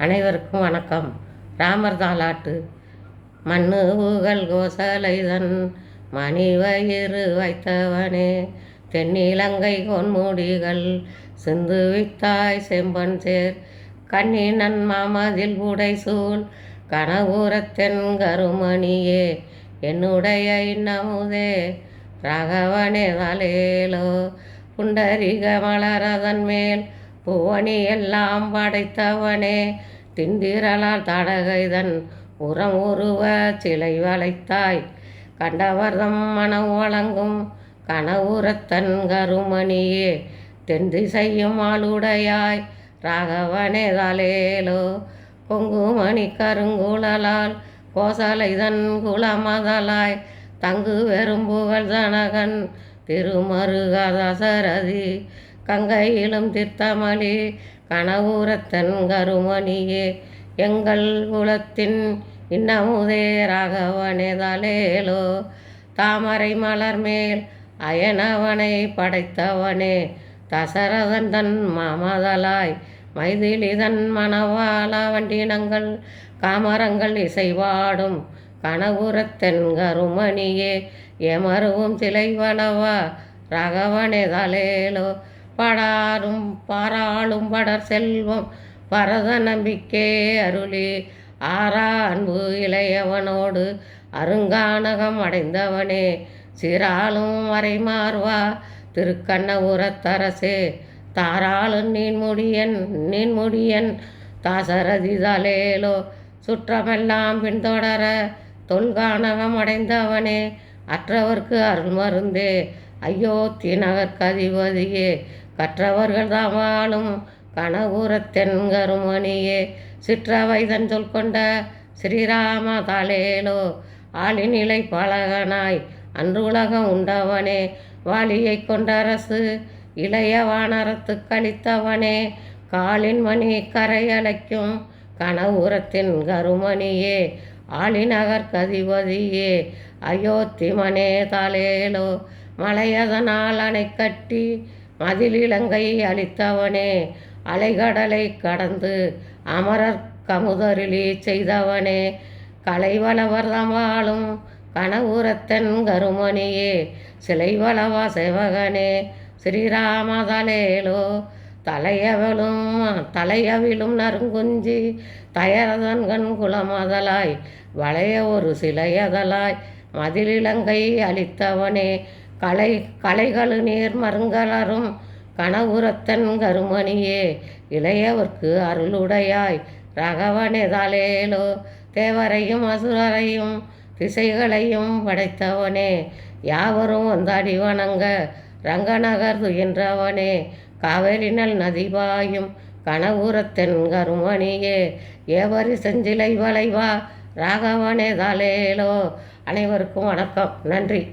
அனைவருக்கும் வணக்கம். ராமர் தாலாட்டு. மண்ணு ஊகல் கோசலைதன் மணிவயிறு வைத்தவனே, தென்னிலங்கை கொன்முடிகள் சிந்து வித்தாய் செம்பன் சேர் கண்ணினன் மாமதில் உடைசூழ் கனவுரத்தென் கருமணியே, என்னுடைய இன்னமுதே ராகவனே தாலேலோ. புண்டரிக மலரதன் மேல் பூவணி எல்லாம் படைத்தவனே, திண்டிரலால் தடகைதன் உரம் உருவ சிலை வளைத்தாய் கண்டவர்தம் மனம் வழங்கும் கனவுரத்தன் கருமணியே, தென் திசையும் ஆளுடையாய் ராகவனே தாலேலோ. பொங்குமணி கருங்குழலால் கோசலைதன் குலமதலாய் தங்கு வெறும்புகழ் ஜனகன் திருமருக தசரதி, கங்கையிலும் தீர்த்தமளி கனவுரத்தன் கருமணியே, எங்கள் குலத்தின் இன்னமுதே ராகவனே தாலேலோ. தாமரை மலர் மேல் அயனவனை படைத்தவனே, தசரதன் தன் மாமதலாய் மைதிலிதன் மணவாள வண்டினங்கள் காமரங்கள் இசைவாடும் கனவுரத்தென் கருமணியே, எமருவும் சிலை வளவா ராகவனே தாலேலோ. படாரும் பாராளும் படர் செல்வம் பரத நம்பிக்கே அருளி, ஆரா அன்பு இளையவனோடு அருங்கானகம் அடைந்தவனே, சிறாலும் வரைமார்வா திருக்கண்ணபுரத்தரசே, தாராளும் நீன்முடியன் தாசரதி தாலேலோ. சுற்றமெல்லாம் பின்தொடர தொல்கானகம் அடைந்தவனே, அற்றவர்க்கு அருள் மருந்தே அயோத்தி நகர்கதிபதியே, கற்றவர்கள் தாமாலும் கனவுரத்தென் கருமணியே, சிற்றவைதன் சொல் கொண்ட ஸ்ரீராம தாலேலோ. ஆளிநிலை பலகனாய் அன்று உலகம் உண்டவனே, வாலியை கொண்டரசு இளைய வானரத்து கழித்தவனே, காலின் மணி கரையலைக்கும் கனவுரத்தின் கருமணியே, ஆளிநகர் கதிபதியே அயோத்தி மனே தாலேலோ. மலையதனால் அணை கட்டி மதிலிலங்கை அளித்தவனே, அலைகடலை கடந்து அமரர் கமுதருளி செய்தவனே, கலைவளவர் தமாலும் கனவுரத்தன் கருமணியே, சிலைவளவா சேவகனே ஸ்ரீராம தாலேலோ. தலையவிலும் நறுங்குஞ்சி தயரதன்கண் குலமதலாய் வளைய ஒரு சிலையதலாய் மதிலிலங்கை அளித்தவனே, கலைகளு நீர் மருங்கலரும் கனவுரத்தன் கருமணியே, இளையவர்க்கு அருளுடையாய் ராகவனே தாலேலோ. தேவரையும் அசுரரையும் திசைகளையும் படைத்தவனே, யாவரும் வந்தாடி வணங்க ரங்கநகர் துயின்றவனே, காவிரினல் நதிபாயும் கனவுரத்தென் கருமணியே, ஏவரி செஞ்சிலை வளைவா ராகவனே தாலேலோ. அனைவருக்கும் வணக்கம். நன்றி.